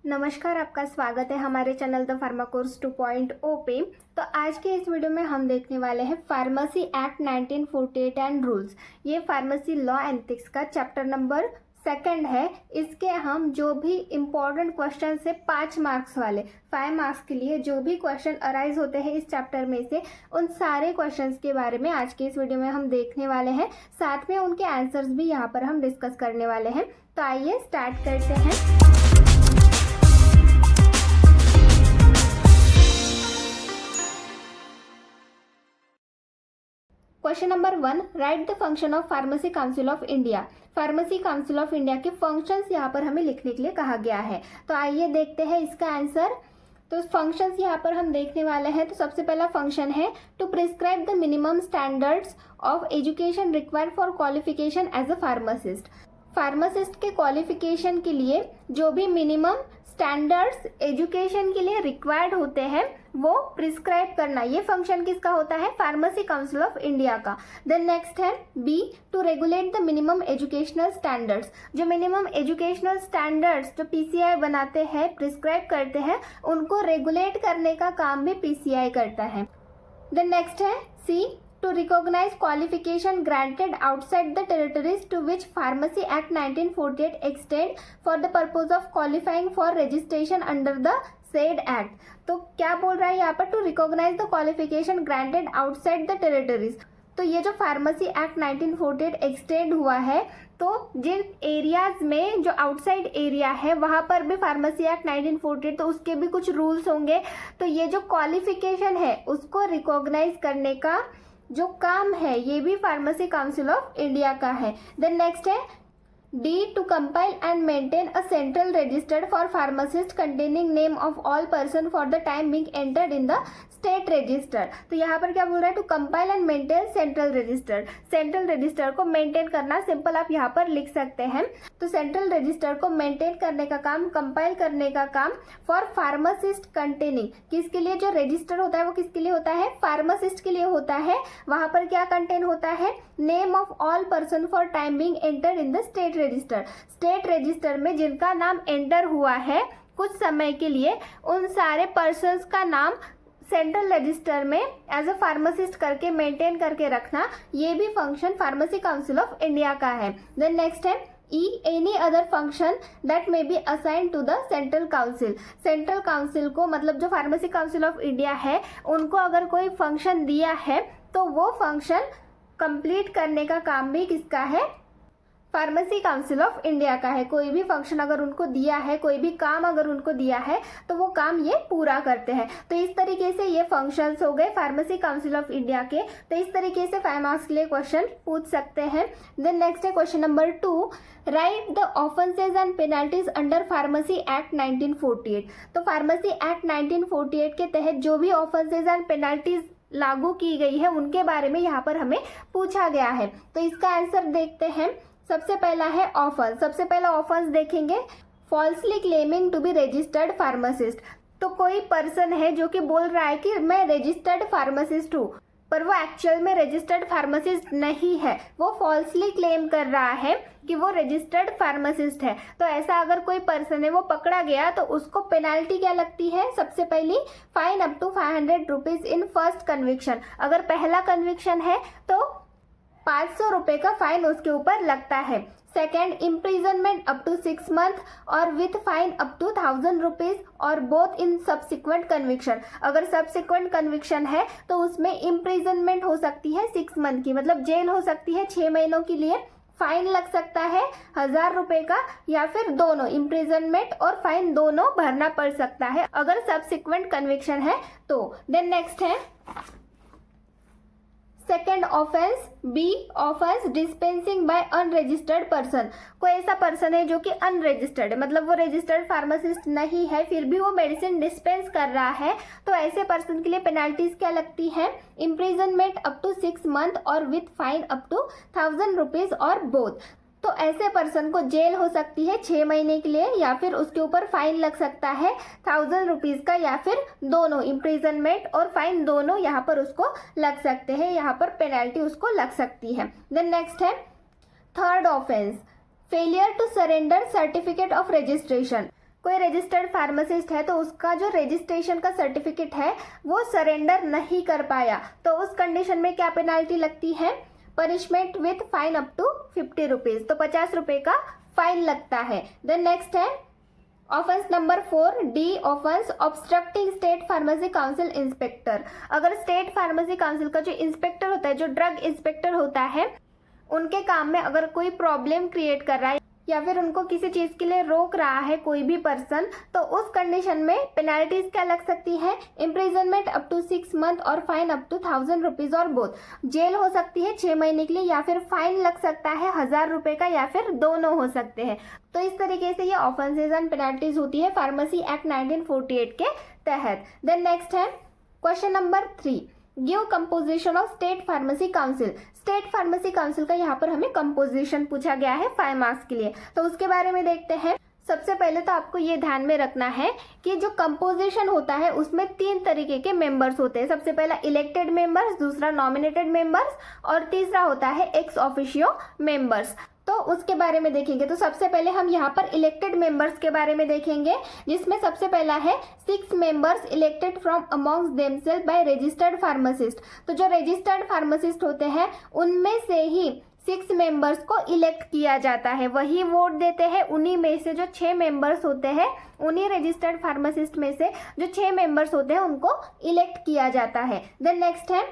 नमस्कार, आपका स्वागत है हमारे चैनल द फार्मा कोर्स 2.0 पे। तो आज के इस वीडियो में हम देखने वाले हैं फार्मेसी एक्ट 1948 एंड रूल्स। ये फार्मेसी लॉ एंड एथिक्स का चैप्टर नंबर 2 है। इसके हम जो भी इम्पोर्टेंट क्वेश्चन है 5 मार्क्स वाले 5 मार्क्स के लिए जो भी क्वेश्चन अराइज होते हैं इस चैप्टर में से उन सारे क्वेश्चंस के बारे में आज के इस वीडियो में हम देखने वाले हैं। साथ में उनके आंसर्स भी यहाँ पर हम डिस्कस करने वाले हैं। तो आइए स्टार्ट करते हैं। Question number 1, right the function of pharmacy council of India. Pharmacy council of India के फंक्शंस यहाँ पर हमें लिखने के लिए कहा गया है। तो आइए देखते हैं इसका आंसर। तो फंक्शंस यहाँ पर हम देखने वाले हैं। तो सबसे पहला फंक्शन है to prescribe the minimum standards of education required for qualification as a pharmacist. Pharmacist के क्वालिफिकेशन के लिए जो भी मिनिमम स्टैंडर्ड्स एजुकेशन के लिए रिक्वायर्ड होते हैं वो प्रिस्क्राइब करना, ये फंक्शन किसका होता है? फार्मेसी काउंसिल ऑफ इंडिया का। देन नेक्स्ट है B, to regulate the minimum educational standards. जो मिनिमम एजुकेशनल स्टैंडर्ड्स जो पीसीआई बनाते हैं, प्रिस्क्राइब करते हैं, उनको रेगुलेट करने का काम भी पीसीआई करता है। देन नेक्स्ट है सी, to recognize qualification granted outside the territories to which Pharmacy Act 1948 extend for the purpose of qualifying for registration under the said act। तो क्या बोल रहा है यहाँ पर? to recognize the qualification granted outside the territories। तो ये जो फार्मेसी एक्ट 1948 एक्सटेंड हुआ है, तो जिन एरियाज में जो आउटसाइड एरिया है वहां पर भी फार्मेसी एक्ट 1948 तो उसके भी कुछ रूल्स होंगे। तो ये जो क्वालिफिकेशन है उसको रिकॉग्नाइज करने का जो काम है ये भी फार्मेसी काउंसिल ऑफ इंडिया का है। देन नेक्स्ट है D, to compile and maintain a central registered for pharmacist containing name of all person for the time being entered in the state register. तो यहाँ पर क्या बोल रहा है? To compile and maintain central register. Central register को maintain करना, simple आप यहाँ पर लिख सकते हैं। तो सेंट्रल रजिस्टर को मेंटेन करने का काम, कंपाइल करने का काम फॉर फार्मासिस्ट कंटेनिंग, किसके लिए? जो रजिस्टर होता है वो किसके लिए होता है? फार्मासिस्ट के लिए होता है। वहां पर क्या कंटेन होता है? Name of all person for time being entered in the state register. State register में जिनका नाम एंटर हुआ है कुछ समय के लिए, उन सारे पर्सन्स का नाम सेंट्रल रजिस्टर में एज अ फार्मासिस्ट करके मेंटेन करके रखना, ये भी function pharmacy council of India का है। देन नेक्स्ट है E, any other function that may be assigned to the central council. Central council को, मतलब जो फार्मेसी काउंसिल ऑफ इंडिया है, उनको अगर कोई फंक्शन दिया है तो वो फंक्शन कंप्लीट करने का काम भी किसका है? फार्मेसी काउंसिल ऑफ इंडिया का है। कोई भी फंक्शन अगर उनको दिया है, कोई भी काम अगर उनको दिया है तो वो काम ये पूरा करते हैं। तो इस तरीके से ये फंक्शंस हो गए फार्मेसी काउंसिल ऑफ इंडिया के। तो इस तरीके से 5 मार्क्स के लिए क्वेश्चन पूछ सकते हैं। देन नेक्स्ट है question number 2, right the offences and penalties under pharmacy act 1948। तो फार्मेसी एक्ट 1948 के तहत जो भी ऑफेंसेज एंड पेनल्टीज लागू की गई है उनके बारे में यहाँ पर हमें पूछा गया है। तो इसका आंसर देखते हैं। सबसे पहला है ऑफेंस। सबसे पहला ऑफेंस देखेंगे, falsely claiming to be registered pharmacist. तो कोई पर्सन है जो कि बोल रहा है कि मैं रजिस्टर्ड फार्मासिस्ट हूँ, पर वो एक्चुअल में रजिस्टर्ड फार्मासिस्ट नहीं है। वो फॉल्सली क्लेम कर रहा है कि वो रजिस्टर्ड फार्मासिस्ट है। तो ऐसा अगर कोई पर्सन है वो पकड़ा गया तो उसको पेनाल्टी क्या लगती है? सबसे पहली fine up to 500 rupees in first conviction. अगर पहला कन्विक्शन है तो 500 रुपए का फाइन उसके ऊपर लगता है। Second, imprisonment up to 6 month और with fine up to 1000 rupees और बोथ इन सब्सिक्वेंट कन्विक्शन। अगर सब्सिक्वेंट कन्विक्शन है तो उसमें इम्प्रिजनमेंट हो सकती है 6 मंथ की, मतलब जेल हो सकती है 6 महीनों के लिए। फाइन लग सकता है 1000 रुपए का, या फिर दोनों इम्प्रिजनमेंट और फाइन दोनों भरना पड़ सकता है अगर सब्सिक्वेंट कन्विक्शन है तो। देन नेक्स्ट है second offence B, offence dispensing by unregistered person. कोई ऐसा पर्सन है जो कि अनरजिस्टर्ड है, मतलब वो रजिस्टर्ड फार्मासिस्ट नहीं है, फिर भी वो मेडिसिन डिस्पेंस कर रहा है। तो ऐसे पर्सन के लिए पेनाल्टीज क्या लगती है? इम्प्रिजनमेंट अप टू 6 मंथ और with fine up to 1000 rupees और बोथ। तो ऐसे पर्सन को जेल हो सकती है 6 महीने के लिए, या फिर उसके ऊपर फाइन लग सकता है 1000 रुपीज का, या फिर दोनों इम्प्रिजनमेंट और फाइन दोनों यहाँ पर उसको लग सकते हैं, यहाँ पर पेनल्टी उसको लग सकती है। देन नेक्स्ट है third offence, failure to surrender certificate of registration. कोई रजिस्टर्ड फार्मासिस्ट है तो उसका जो रजिस्ट्रेशन का सर्टिफिकेट है वो सरेंडर नहीं कर पाया, तो उस कंडीशन में क्या पेनाल्टी लगती है? Punishment with fine up to 50 rupees, तो 50 रुपए का फाइन लगता है। देन नेक्स्ट है offence number 4 D, offence obstructing state pharmacy council inspector. अगर स्टेट फार्मेसी काउंसिल का जो इंस्पेक्टर होता है, जो ड्रग इंस्पेक्टर होता है, उनके काम में अगर कोई प्रॉब्लम क्रिएट कर रहा है या फिर उनको किसी चीज के लिए रोक रहा है कोई भी पर्सन, तो उस कंडीशन में पेनाल्टीज क्या लग सकती है? इम्प्रिजनमेंट अप टू 6 मंथ और फाइन अप टू 1000 रुपीज और बोथ। जेल हो सकती है 6 महीने के लिए या फिर फाइन लग सकता है 1000 रुपए का, या फिर दोनों हो सकते हैं। तो इस तरीके से ये ऑफेंसेज एंड पेनाल्टीज होती है फार्मेसी एक्ट 1948 के तहत। देन नेक्स्ट है question number 3, give composition of state pharmacy council. State pharmacy council का यहाँ पर हमें कंपोजिशन पूछा गया है 5 मार्क्स के लिए, तो उसके बारे में देखते हैं। सबसे पहले तो आपको ये ध्यान में रखना है कि जो कंपोजिशन होता है उसमें 3 तरीके के मेंबर्स होते हैं। सबसे पहला इलेक्टेड मेंबर्स, दूसरा नॉमिनेटेड मेंबर्स और तीसरा होता है एक्स ऑफिशियो मेंबर्स। तो उसके बारे में देखेंगे। तो सबसे पहले हम यहाँ पर इलेक्टेड मेंबर्स के बारे में देखेंगे, जिसमें सबसे पहला है 6 members elected from amongst themselves by registered pharmacist. तो जो रजिस्टर्ड फार्मासिस्ट होते हैं उनमें से ही 6 मेंबर्स को इलेक्ट किया जाता है, वही वोट देते हैं। उन्हीं में से जो 6 मेंबर्स होते हैं, उन्हीं रजिस्टर्ड फार्मासिस्ट में से जो 6 मेंबर्स होते हैं उनको इलेक्ट किया जाता है। देन नेक्स्ट है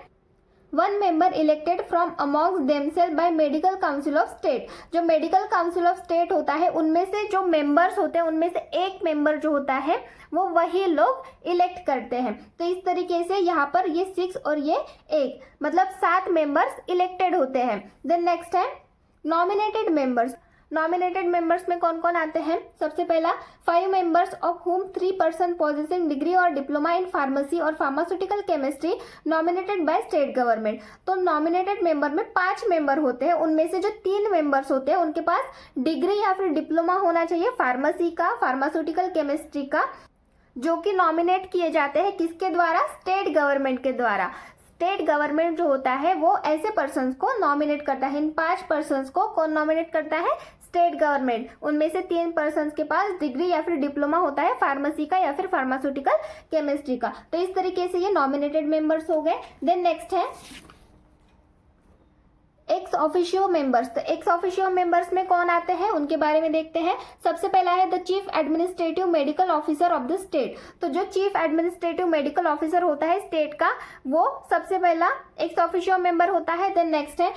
1 member elected from amongst themselves by medical council of state. जो मेडिकल काउंसिल ऑफ स्टेट होता है उनमें से जो मेंबर्स होते हैं उनमें से एक मेंबर जो होता है वो वही लोग इलेक्ट करते हैं। तो इस तरीके से यहाँ पर ये 6 और ये 1 मतलब 7 मेंबर्स इलेक्टेड होते हैं। देन नेक्स्ट है नॉमिनेटेड मेंबर्स। नॉमिनेटेड मेंबर्स में कौन कौन आते हैं? सबसे पहला 5 members of whom 3 person possessing degree और डिप्लोमा इन फार्मेसी और pharmaceutical chemistry nominated by state government. तो नॉमिनेटेड मेंबर में 5 मेंबर होते हैं, उनमें से जो 3 मेंबर्स होते हैं उनके पास डिग्री या फिर डिप्लोमा होना चाहिए फार्मेसी का, फार्मास्यूटिकल केमिस्ट्री का, जो कि नॉमिनेट किए जाते हैं किसके द्वारा? स्टेट गवर्नमेंट के द्वारा। स्टेट गवर्नमेंट जो होता है वो ऐसे पर्सन्स को नॉमिनेट करता है। इन 5 पर्सन्स को कौन नॉमिनेट करता है? State government. उनमें से 3 पर्सन्स के पास डिग्री या फिर डिप्लोमा होता है फार्मेसी का या फिर फार्मास्यूटिकल केमिस्ट्री का। तो इस तरीके से ये नॉमिनेटेड मेंबर्स हो गए। देन नेक्स्ट है एक्स ऑफिशियो मेंबर्स। तो एक्स ऑफिशियो मेंबर्स में कौन आते हैं उनके बारे में देखते हैं। सबसे पहला है the chief administrative medical officer of the state. तो जो चीफ एडमिनिस्ट्रेटिव मेडिकल ऑफिसर होता है स्टेट का, वो सबसे पहला एक्स ऑफिशियो मेंबर होता है। देन नेक्स्ट है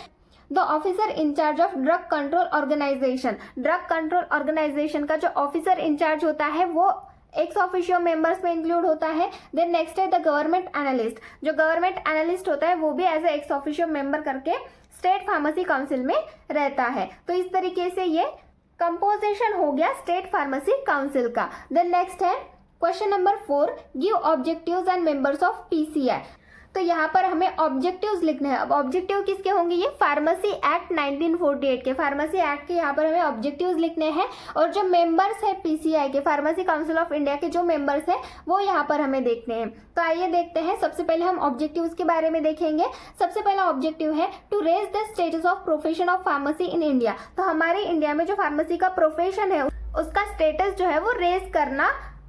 the officer incharge of drug control organization. Drug control organization का जो ऑफिसर इंचार्ज होता है वो एक्स ऑफिशियो मेंबर्स में इंक्लूड होता है। देन नेक्स्ट है द गवर्नमेंट एनालिस्ट। जो गवर्नमेंट एनालिस्ट होता है वो भी as a ex officio member करके स्टेट फार्मेसी काउंसिल में रहता है। तो इस तरीके से ये कंपोजिशन हो गया स्टेट फार्मेसी काउंसिल का। देन नेक्स्ट है question number 4, give objectives and members of PCI. तो यहाँ पर हमें ऑब्जेक्टिव्स लिखने हैं। अब ऑब्जेक्टिव किसके होंगे? ये फार्मेसी एक्ट 1948 के, फार्मेसी एक्ट के यहाँ पर हमें ऑब्जेक्टिव्स लिखने हैं। और जो मेंबर्स है पीसीआई के, फार्मेसी काउंसिल ऑफ इंडिया के जो मेंबर्स हैं वो यहाँ पर हमें देखने हैं। तो आइए देखते हैं। सबसे पहले हम ऑब्जेक्टिव्स के बारे में देखेंगे। सबसे पहला ऑब्जेक्टिव है to raise the status of profession of pharmacy in India. तो हमारे इंडिया में जो फार्मेसी का प्रोफेशन है उसका स्टेटस जो है वो रेज करना,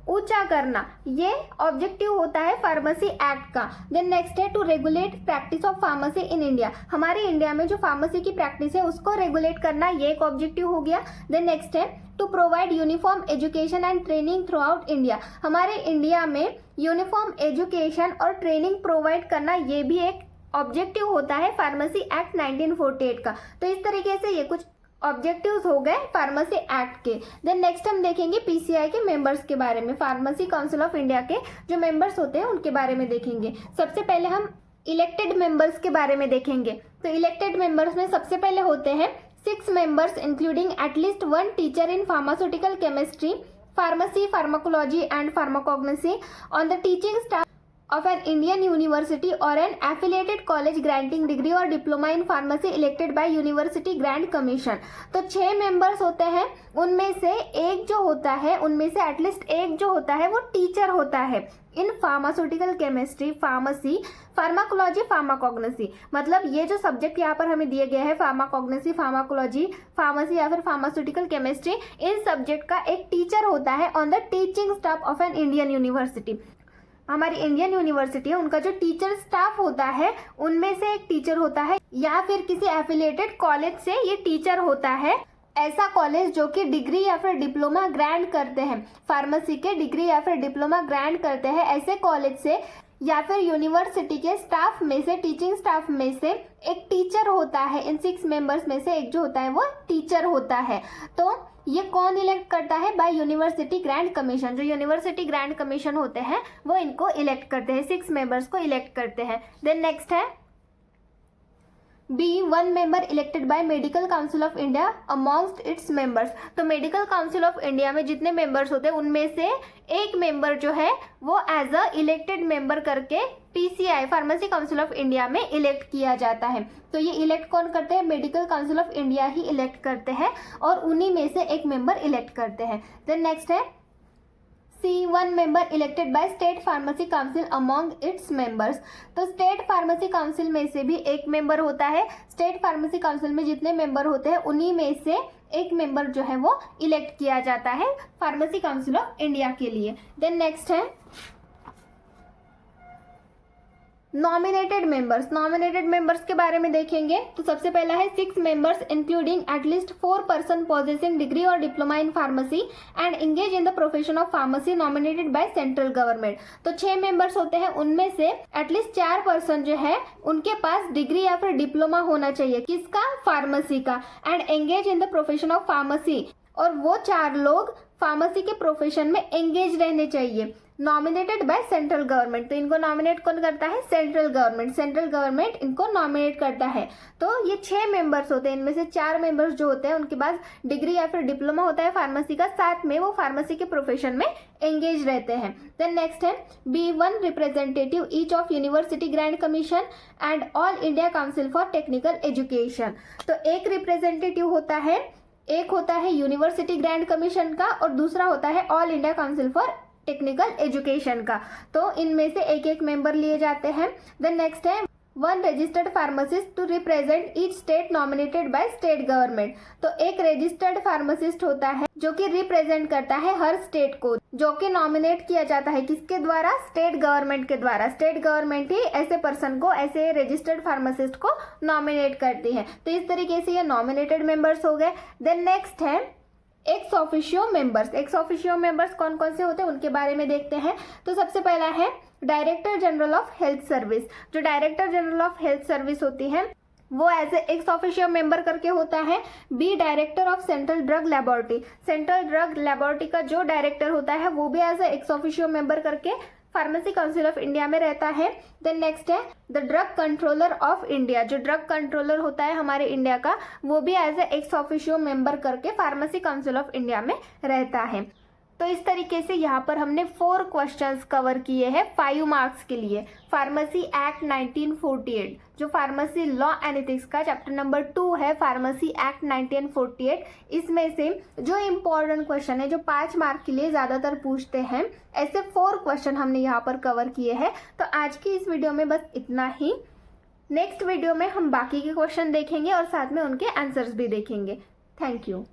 ऊंचा करना, ये ऑब्जेक्टिव होता है फार्मेसी एक्ट का। देन नेक्स्ट है to regulate practice of pharmacy in India. हमारे इंडिया में जो फार्मेसी की प्रैक्टिस है उसको रेगुलेट करना, ये एक ऑब्जेक्टिव हो गया। देन नेक्स्ट है to provide uniform education and training throughout India. हमारे इंडिया में यूनिफॉर्म एजुकेशन और ट्रेनिंग प्रोवाइड करना, ये भी एक ऑब्जेक्टिव होता है फार्मेसी एक्ट 1948 का। तो इस तरीके से ये कुछ ऑब्जेक्टिव्स हो गए फार्मेसी एक्ट के। देन नेक्स्ट हम देखेंगे पीसीआई के मेंबर्स के बारे में। फार्मेसी काउंसिल ऑफ इंडिया के जो मेंबर्स होते हैं उनके बारे में देखेंगे। सबसे पहले हम इलेक्टेड मेंबर्स के बारे में देखेंगे। तो इलेक्टेड मेंबर्स में सबसे पहले होते हैं 6 members including at least 1 teacher in pharmaceutical chemistry, pharmacy, pharmacology and pharmacognosy on the teaching staff of an Indian university or an affiliated college granting degree or diploma in pharmacy elected by University Grant Commission। तो 6 members होते हैं, उनमें से एक जो होता है, उनमें से एटलीस्ट एक जो होता है वो टीचर होता है in pharmaceutical chemistry, pharmacy, pharmacology, pharmacognosy. मतलब ये जो सब्जेक्ट यहाँ पर हमें दिए गए हैं, फार्माकोग्नोसी, फार्माकोलॉजी, फार्मेसी या फिर फार्मास्यूटिकल केमिस्ट्री, इन सब्जेक्ट का एक टीचर होता है on the teaching staff of an Indian university. हमारी इंडियन यूनिवर्सिटी है, उनका जो टीचर स्टाफ होता है उनमें से एक टीचर होता है, या फिर किसी एफिलिएटेड कॉलेज से ये टीचर होता है। ऐसा कॉलेज जो कि डिग्री या फिर डिप्लोमा ग्रांट करते हैं, फार्मेसी के डिग्री या फिर डिप्लोमा ग्रांट करते हैं, ऐसे कॉलेज से या फिर यूनिवर्सिटी के स्टाफ में से, टीचिंग स्टाफ में से एक टीचर होता है। इन 6 मेंबर्स में से एक जो होता है वो टीचर होता है। तो ये कौन इलेक्ट करता है? By university grant commission. जो यूनिवर्सिटी ग्रांट कमीशन होते हैं वो इनको इलेक्ट करते हैं, 6 मेंबर्स को इलेक्ट करते हैं। देन नेक्स्ट है B, 1 member elected by medical council of India amongst its members. तो मेडिकल काउंसिल ऑफ इंडिया में जितने मेंबर्स होते हैं उनमें से एक मेंबर जो है वो एज अ इलेक्टेड मेंबर करके PCI, pharmacy council of India में इलेक्ट किया जाता है। तो ये इलेक्ट कौन करते हैं? Medical council of India he elect करते हैं और उन्हीं में से एक मेंबर इलेक्ट करते हैं। देन नेक्स्ट है C, 1 member elected by state pharmacy council among it's members. तो स्टेट फार्मेसी काउंसिल में से भी एक मेंबर होता है। स्टेट फार्मेसी काउंसिल में जितने मेंबर होते हैं उन्हीं में से एक मेंबर जो है वो इलेक्ट किया जाता है फार्मेसी काउंसिल ऑफ इंडिया के लिए। देन नेक्स्ट है नॉमिनेटेड मेंबर्स। नॉमिनेटेड मेंबर्स के बारे में देखेंगे तो सबसे पहला है 6 members including at least 4 person possessing degree और diploma in pharmacy and engage in the profession of pharmacy nominated by central government. तो 6 मेंबर्स होते हैं, उनमें से एटलीस्ट 4 पर्सन जो है उनके पास डिग्री या फिर डिप्लोमा होना चाहिए। किसका? फार्मेसी का। And engage in the profession of pharmacy, और वो 4 लोग फार्मेसी के प्रोफेशन में एंगेज रहने चाहिए। Nominated by central government. तो इनको नॉमिनेट कौन करता है? Central government. सेंट्रल गवर्नमेंट इनको नॉमिनेट करता है। तो ये 6 मेंबर्स होते हैं, इनमें से 4 मेंबर्स जो होते हैं उनके पास डिग्री या फिर डिप्लोमा होता है फार्मेसी का, साथ में वो फार्मेसी के प्रोफेशन में एंगेज रहते हैं। देन नेक्स्ट है B, 1 representative each of university grant commission and all India council for technical education. तो एक रिप्रेजेंटेटिव होता है, एक होता है यूनिवर्सिटी ग्रांट कमीशन का और दूसरा होता है all India council for technical education का। तो इनमें से एक एक मेंबर लिए जाते हैं। देन नेक्स्ट है 1 registered pharmacist to represent each state nominated by state government. तो एक रजिस्टर्ड फार्मासिस्ट होता है जो कि रिप्रेजेंट करता है हर स्टेट को, जो कि नॉमिनेट किया जाता है किसके द्वारा? स्टेट गवर्नमेंट के द्वारा। स्टेट गवर्नमेंट ही ऐसे पर्सन को, ऐसे रजिस्टर्ड फार्मासिस्ट को नॉमिनेट करती है। तो इस तरीके से ये नॉमिनेटेड मेंबर्स हो गए। देन नेक्स्ट है x officio members. X officio members कौन कौन से होते हैं उनके बारे में देखते हैं। तो सबसे पहला है director general of health service. जो director general of health service होती है वो as a ex officio member करके होता है। B, director of central drug laboratory. Central drug laboratory का जो डायरेक्टर होता है वो भी as a ex officio member करके फार्मेसी काउंसिल ऑफ इंडिया में रहता है। देन नेक्स्ट है the drug controller of India. जो ड्रग कंट्रोलर होता है हमारे इंडिया का वो भी as a ex officio member करके फार्मेसी काउंसिल ऑफ इंडिया में रहता है। तो इस तरीके से यहाँ पर हमने 4 क्वेश्चंस कवर किए हैं 5 मार्क्स के लिए। फार्मेसी एक्ट 1948, जो फार्मेसी लॉ एंड एथिक्स का चैप्टर नंबर 2 है, फार्मेसी एक्ट 1948, इसमें से जो इम्पोर्टेंट क्वेश्चन है जो 5 मार्क के लिए ज़्यादातर पूछते हैं, ऐसे 4 क्वेश्चन हमने यहाँ पर कवर किए हैं। तो आज की इस वीडियो में बस इतना ही। नेक्स्ट वीडियो में हम बाकी के क्वेश्चन देखेंगे और साथ में उनके आंसर्स भी देखेंगे। Thank you.